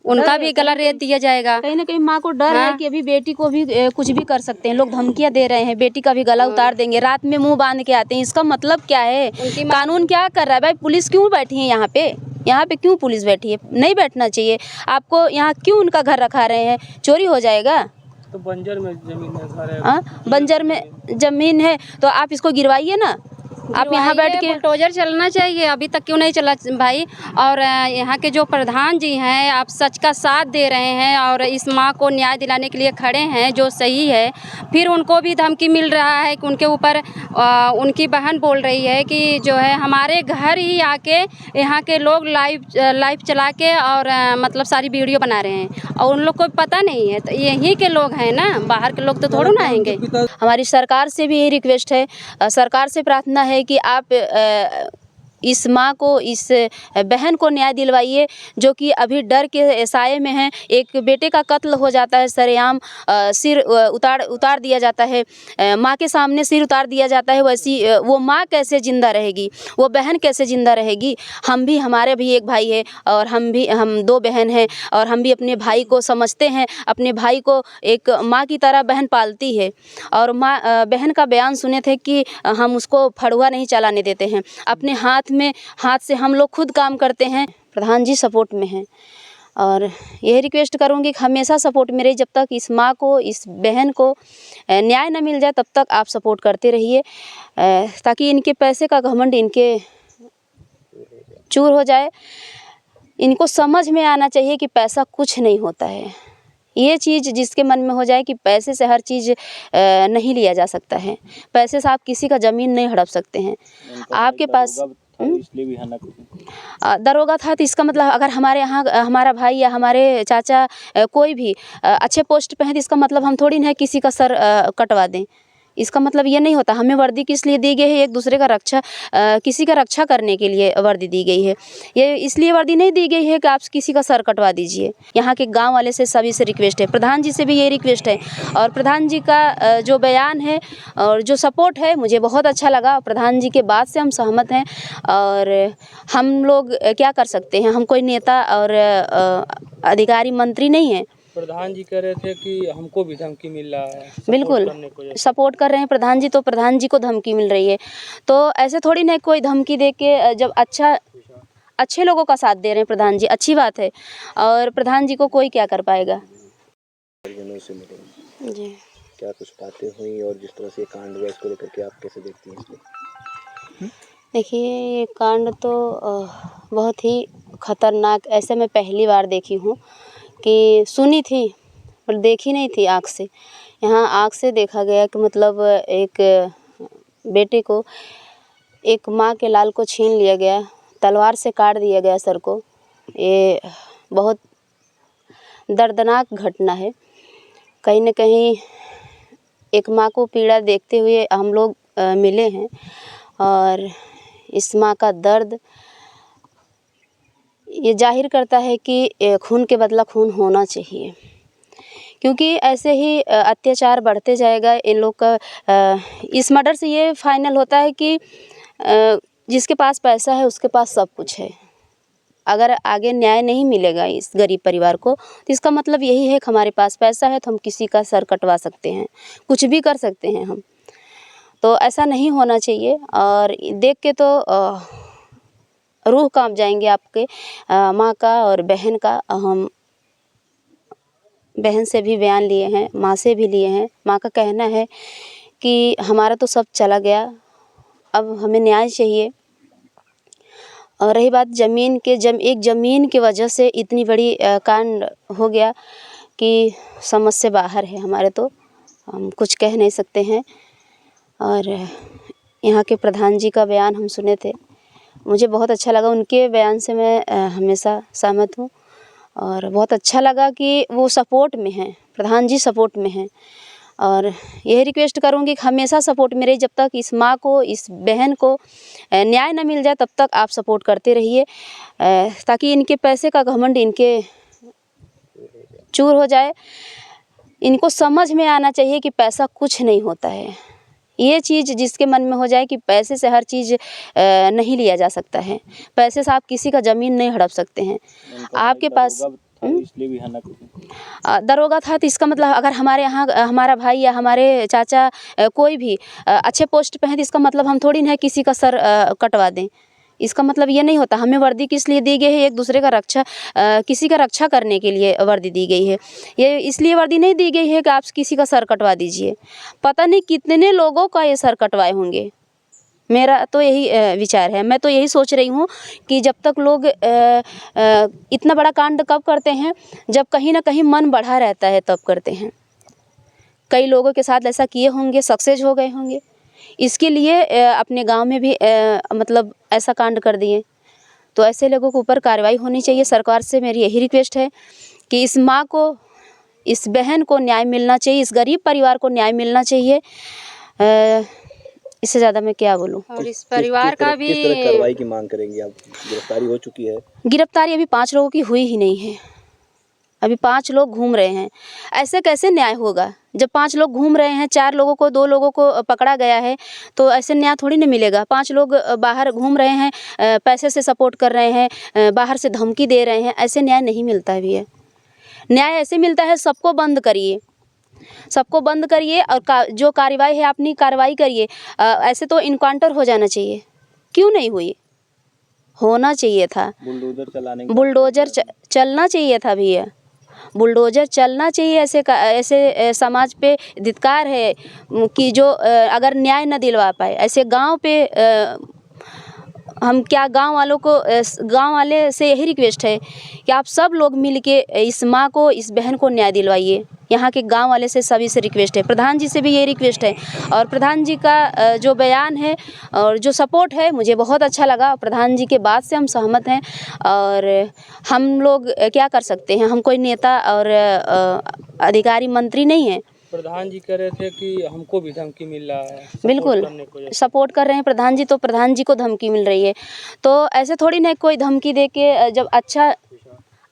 उनका भी गला रेत दिया जाएगा। कहीं ना कहीं माँ को डर है कि अभी बेटी को भी कुछ भी कर सकते हैं, लोग धमकियां दे रहे हैं, बेटी का भी गला उतार देंगे, रात में मुंह बांध के आते हैं। इसका मतलब क्या है? कानून क्या कर रहा है भाई? पुलिस क्यों बैठी है यहाँ पे? यहाँ पे क्यों पुलिस बैठी है? नहीं बैठना चाहिए आपको। यहाँ क्यों उनका घर रखा रहे हैं? चोरी हो जाएगा तो बंजर में जमीन है, घर है। बंजर में जमीन है तो आप इसको गिरवाइए ना। आप यहाँ बैठ के बुलडोजर चलना चाहिए, अभी तक क्यों नहीं चला भाई? और यहाँ के जो प्रधान जी हैं, आप सच का साथ दे रहे हैं और इस माँ को न्याय दिलाने के लिए खड़े हैं, जो सही है। फिर उनको भी धमकी मिल रहा है कि उनके ऊपर उनकी बहन बोल रही है कि जो है हमारे घर ही आके यहाँ के लोग लाइव चला के और मतलब सारी वीडियो बना रहे हैं और उन लोग को पता नहीं है। तो यहीं के लोग हैं ना, बाहर के लोग तो थोड़ा ना आएंगे। हमारी सरकार से भी यही रिक्वेस्ट है, सरकार से प्रार्थना है कि आप इस माँ को, इस बहन को न्याय दिलवाइए जो कि अभी डर के साए में है। एक बेटे का कत्ल हो जाता है सरेआम, सिर उतार दिया जाता है, माँ के सामने सिर उतार दिया जाता है। वैसी वो माँ कैसे ज़िंदा रहेगी? वो बहन कैसे ज़िंदा रहेगी? हम भी, हमारे भी एक भाई है और हम दो बहन हैं और हम भी अपने भाई को समझते हैं। अपने भाई को एक माँ की तरह बहन पालती है और बहन का बयान सुने थे कि हम उसको फड़ुआ नहीं चलाने देते हैं, अपने हाथ से हम लोग खुद काम करते हैं। प्रधान जी सपोर्ट में हैं और यही रिक्वेस्ट करूँगी कि हमेशा सपोर्ट में रहिए। जब तक इस माँ को, इस बहन को न्याय न मिल जाए तब तक आप सपोर्ट करते रहिए, ताकि इनके पैसे का घमंड इनके चूर हो जाए। इनको समझ में आना चाहिए कि पैसा कुछ नहीं होता है। ये चीज़ जिसके मन में हो जाए कि पैसे से हर चीज़ नहीं लिया जा सकता है, पैसे से आप किसी का ज़मीन नहीं हड़प सकते हैं। आपके पास इसलिए भी दरोगा था तो इसका मतलब अगर हमारे यहाँ हमारा भाई या हमारे चाचा कोई भी अच्छे पोस्ट पे है तो इसका मतलब हम थोड़ी ना किसी का सर कटवा दें। इसका मतलब ये नहीं होता। हमें वर्दी किस लिए दी गई है? एक दूसरे का रक्षा, किसी का रक्षा करने के लिए वर्दी दी गई है। ये इसलिए वर्दी नहीं दी गई है कि आप किसी का सर कटवा दीजिए। यहाँ के गांव वाले से सभी से रिक्वेस्ट है, प्रधान जी से भी ये रिक्वेस्ट है। और प्रधान जी का जो बयान है और जो सपोर्ट है मुझे बहुत अच्छा लगा। प्रधान जी के बात से हम सहमत हैं और हम लोग क्या कर सकते हैं? हम कोई नेता और अधिकारी मंत्री नहीं हैं। प्रधान जी कह रहे थे कि हमको भी धमकी मिल रहा है, बिल्कुल सपोर्ट कर रहे हैं प्रधान जी, तो प्रधान जी को धमकी मिल रही है। तो ऐसे थोड़ी ना कोई धमकी दे के, जब अच्छे लोगों का साथ दे रहे हैं प्रधान जी, अच्छी बात है। और प्रधान जी को कोई क्या कर पाएगा? जी क्या कुछ बातें हुई और जिस तरह से कांड हुआ इसको लेकर के आप कैसे देखती हैं इसको? देखिए ये कांड तो बहुत ही खतरनाक, ऐसे मैं पहली बार देखी हूँ कि सुनी थी पर देखी नहीं थी आँख से। यहाँ आँख से देखा गया कि मतलब एक बेटे को, एक माँ के लाल को छीन लिया गया, तलवार से काट दिया गया सर को। ये बहुत दर्दनाक घटना है। कहीं न कहीं एक माँ को पीड़ा देखते हुए हम लोग मिले हैं और इस माँ का दर्द ये जाहिर करता है कि खून के बदला खून होना चाहिए, क्योंकि ऐसे ही अत्याचार बढ़ते जाएगा इन लोग का। इस मर्डर से ये फाइनल होता है कि जिसके पास पैसा है उसके पास सब कुछ है। अगर आगे न्याय नहीं मिलेगा इस गरीब परिवार को तो इसका मतलब यही है कि हमारे पास पैसा है तो हम किसी का सर कटवा सकते हैं, कुछ भी कर सकते हैं हम। तो ऐसा नहीं होना चाहिए। और देख के तो रूह कांप जाएंगे आपके माँ का और बहन का। हम बहन से भी बयान लिए हैं, माँ से भी लिए हैं। माँ का कहना है कि हमारा तो सब चला गया, अब हमें न्याय चाहिए। और रही बात ज़मीन के, एक ज़मीन की वजह से इतनी बड़ी कांड हो गया कि समझ से बाहर है हमारे, तो हम कुछ कह नहीं सकते हैं। और यहाँ के प्रधान जी का बयान हम सुने थे, मुझे बहुत अच्छा लगा। उनके बयान से मैं हमेशा सहमत हूँ और बहुत अच्छा लगा कि वो सपोर्ट में हैं, प्रधान जी सपोर्ट में हैं। और यही रिक्वेस्ट करूँगी कि हमेशा सपोर्ट में रहिए। जब तक इस माँ को, इस बहन को न्याय न मिल जाए तब तक आप सपोर्ट करते रहिए, ताकि इनके पैसे का घमंड इनके चूर हो जाए। इनको समझ में आना चाहिए कि पैसा कुछ नहीं होता है। ये चीज़ जिसके मन में हो जाए कि पैसे से हर चीज़ नहीं लिया जा सकता है, पैसे से आप किसी का ज़मीन नहीं हड़प सकते हैं। आपके पास था इसलिए भी हनक हुई। दरोगा था तो इसका मतलब अगर हमारे यहाँ हमारा भाई या हमारे चाचा कोई भी अच्छे पोस्ट पे है तो इसका मतलब हम थोड़ी ना किसी का सर कटवा दें। इसका मतलब ये नहीं होता। हमें वर्दी किस लिए दी गई है? एक दूसरे का रक्षा किसी का रक्षा करने के लिए वर्दी दी गई है। ये इसलिए वर्दी नहीं दी गई है कि आप किसी का सर कटवा दीजिए। पता नहीं कितने लोगों का ये सर कटवाए होंगे। मेरा तो यही विचार है। मैं तो यही सोच रही हूँ कि जब तक लोग इतना बड़ा कांड कब करते हैं जब कहीं ना कहीं मन बढ़ा रहता है तब करते हैं। कई लोगों के साथ ऐसा किए होंगे, सक्सेस हो गए होंगे, इसके लिए अपने गांव में भी मतलब ऐसा कांड कर दिए। तो ऐसे लोगों के ऊपर कार्रवाई होनी चाहिए। सरकार से मेरी यही रिक्वेस्ट है कि इस माँ को, इस बहन को न्याय मिलना चाहिए, इस गरीब परिवार को न्याय मिलना चाहिए। इससे ज़्यादा मैं क्या बोलूँ। और इस परिवार का भी किस तरह कार्रवाई की मांग करेंगे आप? गिरफ्तारी हो चुकी है? गिरफ्तारी अभी 5 लोगों की हुई ही नहीं है। अभी 5 लोग घूम रहे हैं। ऐसे कैसे न्याय होगा? जब 5 लोग घूम रहे हैं, 4 लोगों को 2 लोगों को पकड़ा गया है तो ऐसे न्याय थोड़ी ना मिलेगा। 5 लोग बाहर घूम रहे हैं, पैसे से सपोर्ट कर रहे हैं, बाहर से धमकी दे रहे हैं, ऐसे न्याय नहीं मिलता है भैया। न्याय ऐसे मिलता है सबको बंद करिए, सबको बंद करिए और जो कार्रवाई है अपनी कार्रवाई करिए। ऐसे तो इनकाउंटर हो जाना चाहिए। क्यों नहीं हुई? होना चाहिए था। बुलडोजर चलाने बुलडोजर चलना चाहिए था भैया। बुलडोजर चलना चाहिए। ऐसे समाज पे धिक्कार है कि जो अगर न्याय न दिलवा पाए। ऐसे गांव पे हम क्या गांव वाले से यही रिक्वेस्ट है कि आप सब लोग मिल के इस माँ को, इस बहन को न्याय दिलवाइए। यहाँ के गांव वाले से सभी से रिक्वेस्ट है। प्रधान जी से भी ये रिक्वेस्ट है। और प्रधान जी का जो बयान है और जो सपोर्ट है मुझे बहुत अच्छा लगा। प्रधान जी के बात से हम सहमत हैं। और हम लोग क्या कर सकते हैं? हम कोई नेता और अधिकारी मंत्री नहीं हैं। प्रधान जी कह रहे थे कि हमको भी धमकी मिल रहा है बिल्कुल सपोर्ट कर रहे हैं प्रधान जी, तो प्रधान जी को धमकी मिल रही है। तो ऐसे थोड़ी ना कोई धमकी दे के, जब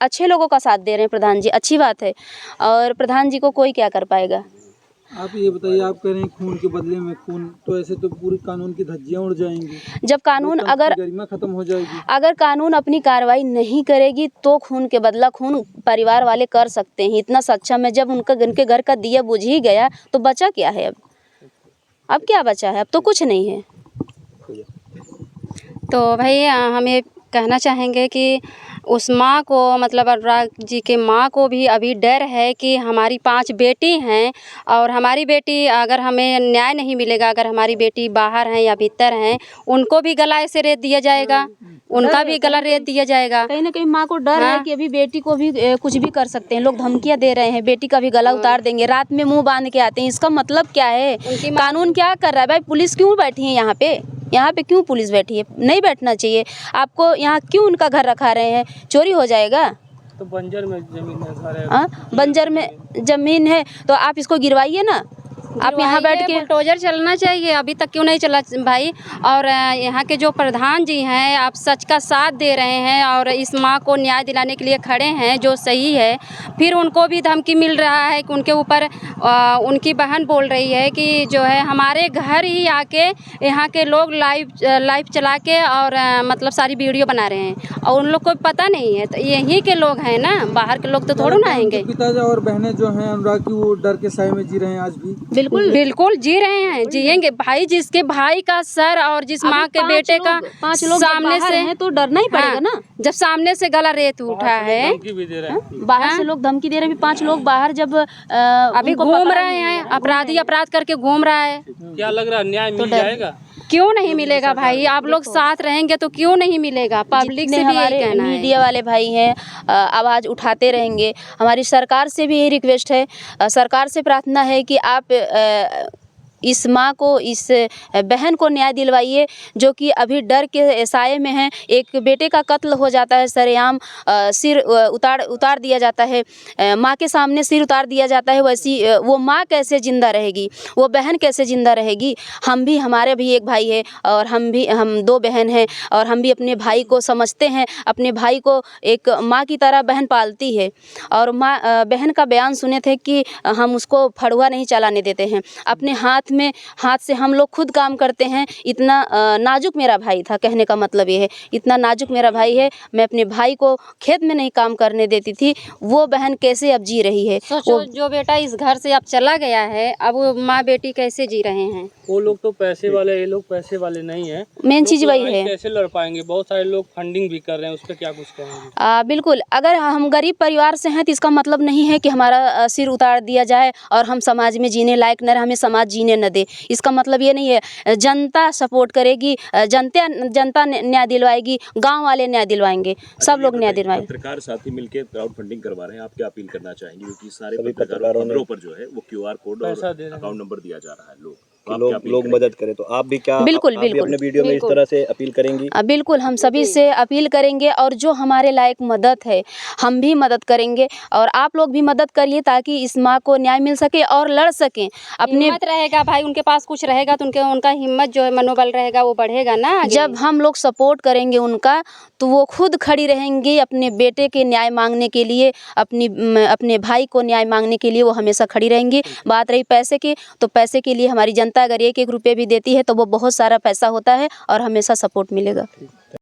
अच्छे लोगों का साथ दे रहे हैं प्रधान जी, अच्छी बात है। और प्रधान जी को कोई क्या कर पाएगा? आप ये बताइए, आप कह रहे हैं खून के बदले में खून, तो ऐसे तो पूरी कानून की धज्जियां उड़ जाएंगी। जब कानून गरिमा खत्म हो जाएगी। अगर कानून अपनी कार्रवाई नहीं करेगी तो खून के बदला खून परिवार वाले कर सकते हैं। इतना सक्षम है। जब उनके घर का दिया बुझ ही गया तो बचा क्या है? अब क्या बचा है? अब तो कुछ नहीं है। तो भाई हमें कहना चाहेंगे कि उस माँ को, मतलब अनुराग जी के माँ को भी अभी डर है कि हमारी 5 बेटी हैं और हमारी बेटी, अगर हमें न्याय नहीं मिलेगा, अगर हमारी बेटी बाहर हैं या भीतर हैं, उनको भी गला ऐसे रेत दिया जाएगा, उनका भी गला रेत दिया जाएगा। कहीं ना कहीं माँ को डर है कि अभी बेटी को भी कुछ भी कर सकते हैं। लोग धमकियाँ दे रहे हैं, बेटी का भी गला उतार देंगे, रात में मुंह बांध के आते हैं। इसका मतलब क्या है? कानून क्या कर रहा है? भाई पुलिस क्यों बैठी है यहाँ पे? यहाँ पे क्यों पुलिस बैठी है? नहीं बैठना चाहिए आपको। यहाँ क्यों उनका घर रखा रहे हैं? चोरी हो जाएगा। तो बंजर में जमीन है, घर है। बंजर में ज़मीन है तो आप इसको गिरवाइए ना। आप यहाँ बैठ के बुलडोजर चलना चाहिए। अभी तक क्यों नहीं चला भाई? और यहाँ के जो प्रधान जी हैं, आप सच का साथ दे रहे हैं और इस माँ को न्याय दिलाने के लिए खड़े हैं, जो सही है। फिर उनको भी धमकी मिल रहा है कि उनके ऊपर उनकी बहन बोल रही है कि जो है हमारे घर ही आके यहाँ के लोग लाइव चला के और मतलब सारी वीडियो बना रहे हैं और उन लोग को पता नहीं है। तो यहीं के लोग हैं ना, बाहर के लोग तो थोड़ा ना आएंगे। पिताजी और बहनें जो हैं अनुराग की, वो डर के साए में जी रहे हैं आज भी। बिल्कुल जी रहे हैं, जिएंगे भाई। जिसके भाई का सर और जिस माँ के बेटे का 5 लोग सामने से हैं तो डरना ही पड़ेगा ना। जब सामने से गला रेत उठा है, बाहर से लोग धमकी दे रहे हैं। 5 लोग बाहर जब अभी घूम रहे हैं, अपराधी अपराध करके घूम रहा है। क्या लग रहा है न्याय मिल जाएगा? क्यों नहीं मिलेगा भाई? आप लोग साथ रहेंगे तो क्यों नहीं मिलेगा? पब्लिक से भी यही कहना है। मीडिया वाले भाई हैं, आवाज़ उठाते रहेंगे। हमारी सरकार से भी यही रिक्वेस्ट है, सरकार से प्रार्थना है कि आप इस माँ को, इस बहन को न्याय दिलवाइए, जो कि अभी डर के साए में है। एक बेटे का कत्ल हो जाता है सरेआम, सिर उतार दिया जाता है, माँ के सामने सिर उतार दिया जाता है। वैसी वो माँ कैसे ज़िंदा रहेगी? वो बहन कैसे ज़िंदा रहेगी? हमारे भी एक भाई है और हम 2 बहन हैं और हम भी अपने भाई को समझते हैं। अपने भाई को एक माँ की तरह बहन पालती है। और बहन का बयान सुने थे कि हम उसको फड़ुआ नहीं चलाने देते हैं। अपने हाथ में हाथ से हम लोग खुद काम करते हैं। इतना नाजुक मेरा भाई था, कहने का मतलब ये है, इतना नाजुक मेरा भाई है। मैं अपने भाई को खेत में नहीं काम करने देती थी, वो बहन कैसे अब जी रही है। सोचो जो बेटा इस घर से अब चला गया है, अब वो माँ बेटी कैसे जी रहे हैं। वो लोग तो पैसे वाले, ये लोग पैसे वाले नहीं है। मेन चीज़ वही है। कैसे लड़ पाएंगे? बहुत सारे लोग फंडिंग भी कर रहे हैं, उस पर क्या कुछ कहेंगे? बिल्कुल, अगर हम गरीब परिवार से हैं तो इसका मतलब नहीं है कि हमारा सिर उतार दिया जाए और हम समाज में जीने लायक न रहे, हमें समाज जीने न दे। इसका मतलब ये नहीं है। जनता सपोर्ट करेगी, जनता न्याय दिलवाएगी, गांव वाले न्याय दिलवाएंगे, सब लोग न्याय दिलवाएंगे। पत्रकार साथी मिलकर क्राउड फंडिंग करवा रहे हैं, आप क्या अपील करना चाहेंगे? क्योंकि सारे सभी पत्रकारों खबरों पर जो है वो QR कोड और पैसा दे रहे हैं। अकाउंट नंबर दिया जा रहा है। लोग मदद करें, तो आप भी क्या बिल्कुल, आप भी बिल्कुल, अपने वीडियो में इस तरह से अपील करेंगी? बिल्कुल, हम सभी से अपील करेंगे और जो हमारे लायक मदद है हम भी मदद करेंगे और आप लोग भी मदद करिए ताकि इस माँ को न्याय मिल सके और लड़ सकें अपने। हिम्मत रहेगा भाई, उनके पास कुछ रहेगा तो उनका हिम्मत जो है, मनोबल रहेगा, वो बढ़ेगा ना आगे। जब हम लोग सपोर्ट करेंगे उनका तो वो खुद खड़ी रहेंगी अपने बेटे के न्याय मांगने के लिए, अपने भाई को न्याय मांगने के लिए वो हमेशा खड़ी रहेंगी। बात रही पैसे की, तो पैसे के लिए हमारी जनता अगर 1-1 रुपये भी देती है तो वो बहुत सारा पैसा होता है और हमेशा सपोर्ट मिलेगा।